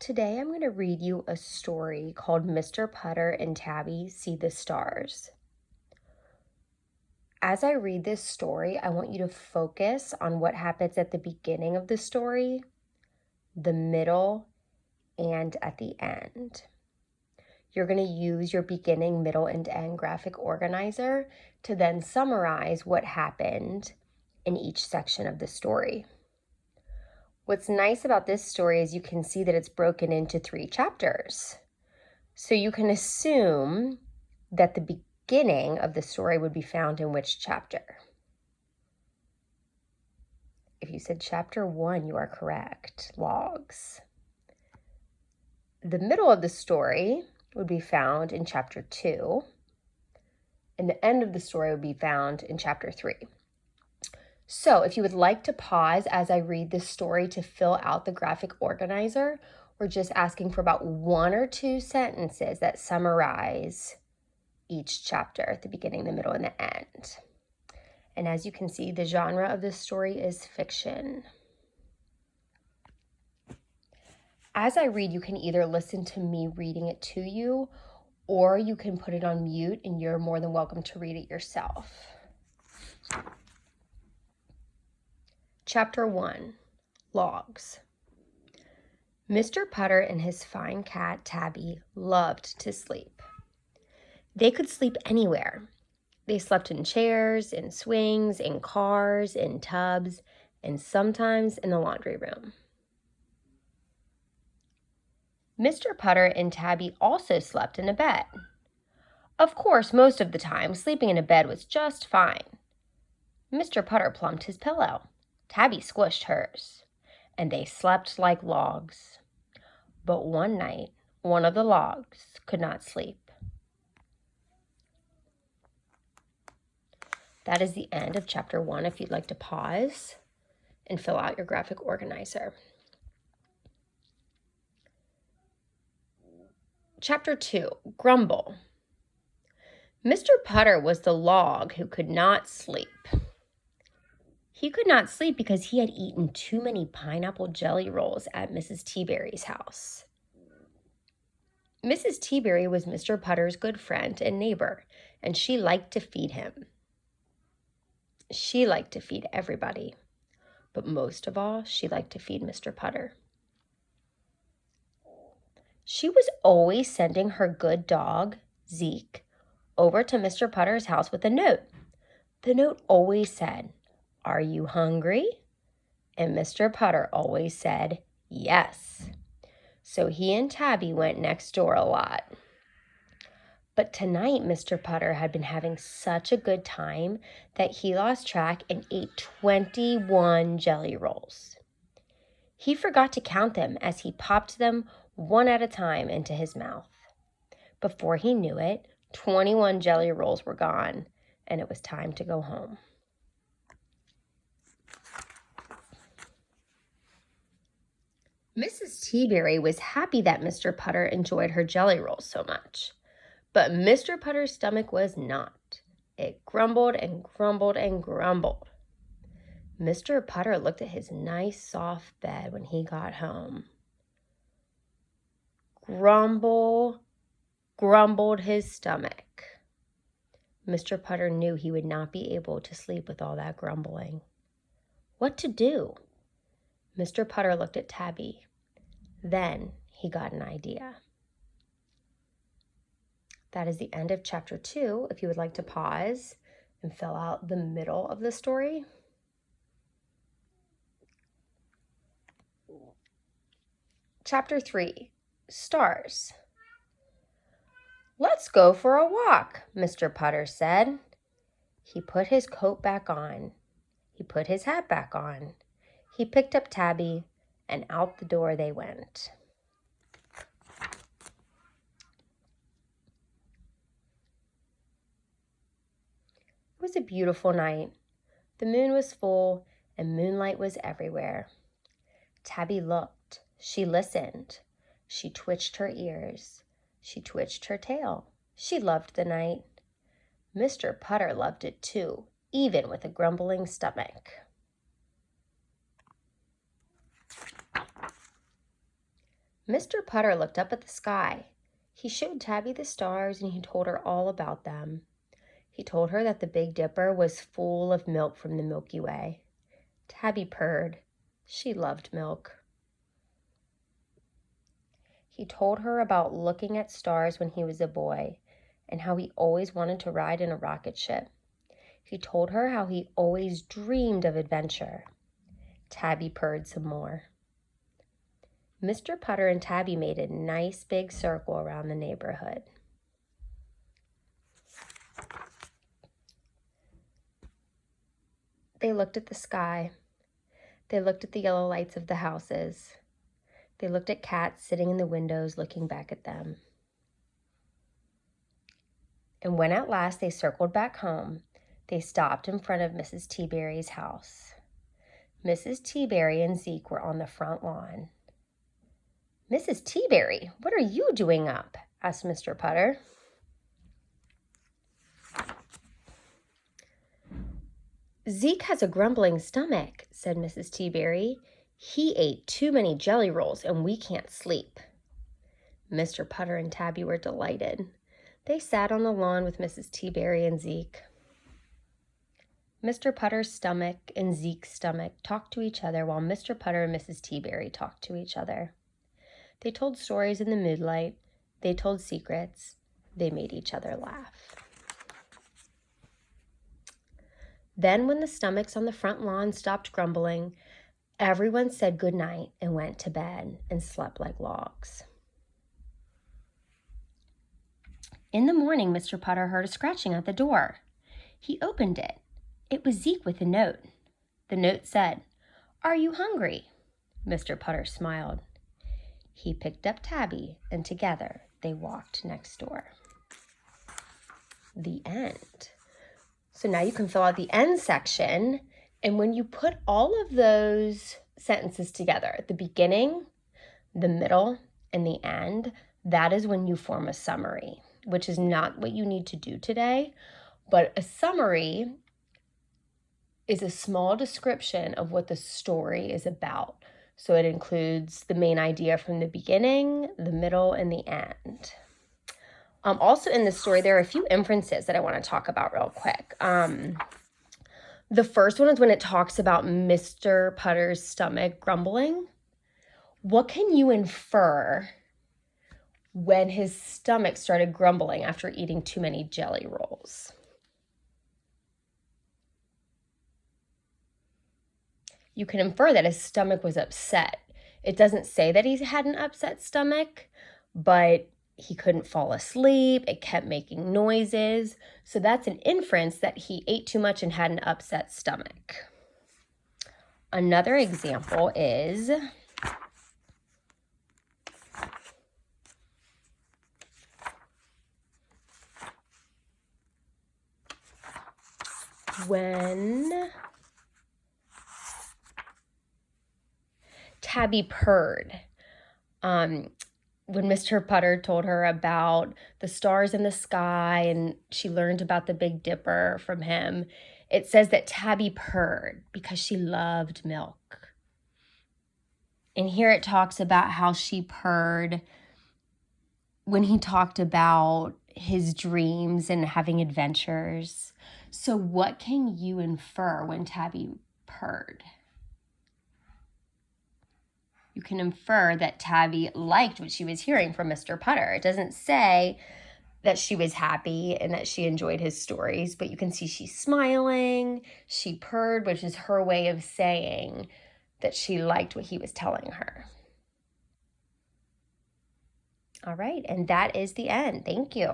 Today I'm going to read you a story called Mr. Putter and Tabby See the Stars. As I read this story, I want you to focus on what happens at the beginning of the story, the middle, and at the end. You're going to use your beginning, middle, and end graphic organizer to then summarize what happened in each section of the story. What's nice about this story is you can see that it's broken into 3 chapters. So you can assume that the beginning of the story would be found in which chapter? If you said chapter 1, you are correct. Logs. The middle of the story would be found in chapter 2, and the end of the story would be found in chapter 3. So if you would like to pause as I read this story to fill out the graphic organizer, we're just asking for about 1 or 2 sentences that summarize each chapter at the beginning, the middle, and the end. And as you can see, the genre of this story is fiction. As I read, you can either listen to me reading it to you, or you can put it on mute and you're more than welcome to read it yourself. Chapter 1, Logs. Mr. Putter and his fine cat, Tabby, loved to sleep. They could sleep anywhere. They slept in chairs, in swings, in cars, in tubs, and sometimes in the laundry room. Mr. Putter and Tabby also slept in a bed. Of course, most of the time, sleeping in a bed was just fine. Mr. Putter plumped his pillow. Tabby squished hers, and they slept like logs. But one night, one of the logs could not sleep. That is the end of chapter 1 if you'd like to pause and fill out your graphic organizer. Chapter 2, Grumble. Mr. Putter was the log who could not sleep. He could not sleep because he had eaten too many pineapple jelly rolls at Mrs. Teaberry's house. Mrs. Teaberry was Mr. Putter's good friend and neighbor, and she liked to feed him. She liked to feed everybody, but most of all, she liked to feed Mr. Putter. She was always sending her good dog, Zeke, over to Mr. Putter's house with a note. The note always said, "Are you hungry?" And Mr. Putter always said, "Yes." So he and Tabby went next door a lot. But tonight, Mr. Putter had been having such a good time that he lost track and ate 21 jelly rolls. He forgot to count them as he popped them one at a time into his mouth. Before he knew it, 21 jelly rolls were gone, and it was time to go home. Mrs. Teaberry was happy that Mr. Putter enjoyed her jelly rolls so much. But Mr. Putter's stomach was not. It grumbled and grumbled and grumbled. Mr. Putter looked at his nice soft bed when he got home. Grumble, grumbled his stomach. Mr. Putter knew he would not be able to sleep with all that grumbling. What to do? Mr. Putter looked at Tabby. Then he got an idea. That is the end of chapter 2. If you would like to pause and fill out the middle of the story. Chapter 3, Stars. "Let's go for a walk," Mr. Putter said. He put his coat back on. He put his hat back on. He picked up Tabby, and out the door they went. It was a beautiful night. The moon was full, and moonlight was everywhere. Tabby looked. She listened. She twitched her ears. She twitched her tail. She loved the night. Mr. Putter loved it too, even with a grumbling stomach. Mr. Putter looked up at the sky. He showed Tabby the stars and he told her all about them. He told her that the Big Dipper was full of milk from the Milky Way. Tabby purred. She loved milk. He told her about looking at stars when he was a boy and how he always wanted to ride in a rocket ship. He told her how he always dreamed of adventure. Tabby purred some more. Mr. Putter and Tabby made a nice big circle around the neighborhood. They looked at the sky. They looked at the yellow lights of the houses. They looked at cats sitting in the windows looking back at them. And when at last they circled back home, they stopped in front of Mrs. T-Berry's house. Mrs. T-Berry and Zeke were on the front lawn. "Mrs. T-Berry, what are you doing up?" asked Mr. Putter. "Zeke has a grumbling stomach," said Mrs. T-Berry. "He ate too many jelly rolls and we can't sleep." Mr. Putter and Tabby were delighted. They sat on the lawn with Mrs. T-Berry and Zeke. Mr. Putter's stomach and Zeke's stomach talked to each other while Mr. Putter and Mrs. T-Berry talked to each other. They told stories in the moonlight. They told secrets. They made each other laugh. Then when the stomachs on the front lawn stopped grumbling, everyone said goodnight and went to bed and slept like logs. In the morning, Mr. Putter heard a scratching at the door. He opened it. It was Zeke with a note. The note said, "Are you hungry?" Mr. Putter smiled. He picked up Tabby, and together they walked next door. The end. So now you can fill out the end section, and when you put all of those sentences together, the beginning, the middle, and the end, that is when you form a summary, which is not what you need to do today, but a summary is a small description of what the story is about. So it includes the main idea from the beginning, the middle, and the end. Also in this story, there are a few inferences that I want to talk about real quick. The first one is when it talks about Mr. Putter's stomach grumbling. What can you infer when his stomach started grumbling after eating too many jelly rolls? You can infer that his stomach was upset. It doesn't say that he had an upset stomach, but he couldn't fall asleep. It kept making noises. So that's an inference that he ate too much and had an upset stomach. Another example is when Tabby purred. When Mr. Putter told her about the stars in the sky and she learned about the Big Dipper from him, it says that Tabby purred because she loved milk. And here it talks about how she purred when he talked about his dreams and having adventures. So what can you infer when Tabby purred? You can infer that Tabby liked what she was hearing from Mr. Putter. It doesn't say that she was happy and that she enjoyed his stories, but you can see she's smiling. She purred, which is her way of saying that she liked what he was telling her. All right, and that is the end. Thank you.